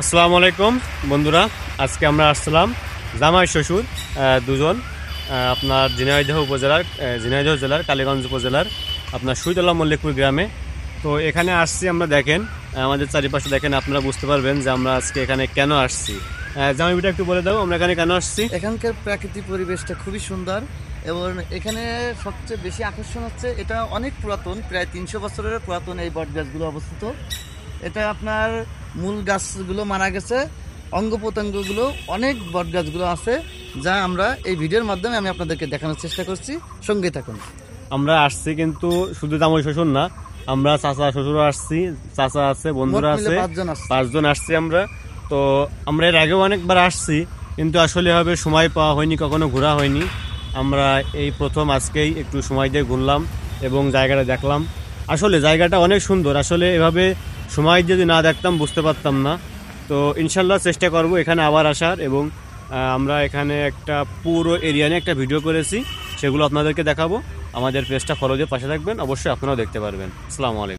আসসালামু আলাইকুম বন্ধুরা, আজকে আমরা আসছিলাম জামাই শ্বশুর দুজন আপনার ঝিনাইদহ জেলার কালীগঞ্জ উপজেলার আপনার সুইতলা মল্লিকপুর গ্রামে। তো এখানে আসছি আমরা, দেখেন আমাদের চারিপাশে দেখেন, আপনারা বুঝতে পারবেন যে আমরা আজকে এখানে কেন আসছি। জামাইটা একটু বলে দাও আমরা এখানে কেন আসছি। এখানকার প্রাকৃতিক পরিবেশটা খুবই সুন্দর এবং এখানে সবচেয়ে বেশি আকর্ষণ হচ্ছে এটা অনেক পুরাতন, প্রায় 300 বছরের পুরাতন এই বট গাছগুলো অবস্থিত। এটা আপনার মূল গাছগুলো মারা গেছে, অঙ্গ প্রত্যঙ্গগুলো অনেক বট গাছগুলো আছে, যা আমরা এই ভিডিওর মাধ্যমে আমি আপনাদেরকে দেখানোর চেষ্টা করছি। সঙ্গে থাকুন। আমরা আসছি কিন্তু শুধু জামাই শ্বশুর না, আমরা চাচা শ্বশুরও আসছি, চাচা আছে, বন্ধুরা আছে, 5 জন আসছি আমরা। তো আমরা এর আগেও অনেকবার আসছি কিন্তু আসলে এভাবে সময় পাওয়া হয়নি, কখনো ঘোরা হয়নি। আমরা এই প্রথম আজকেই একটু সময় দিয়ে ঘুরলাম এবং জায়গাটা দেখলাম। আসলে জায়গাটা অনেক সুন্দর, আসলে এভাবে সময় যদি না দেখতাম বুঝতে পারতাম না। তো ইনশাল্লাহ চেষ্টা করব এখানে আবার আসার, এবং আমরা এখানে একটা পুরো এরিয়া নিয়ে একটা ভিডিও করেছি, সেগুলো আপনাদেরকে দেখাবো। আমাদের পেজটা ফলো দিয়ে পাশে থাকবেন, অবশ্যই আপনারাও দেখতে পারবেন। আসসালামু আলাইকুম।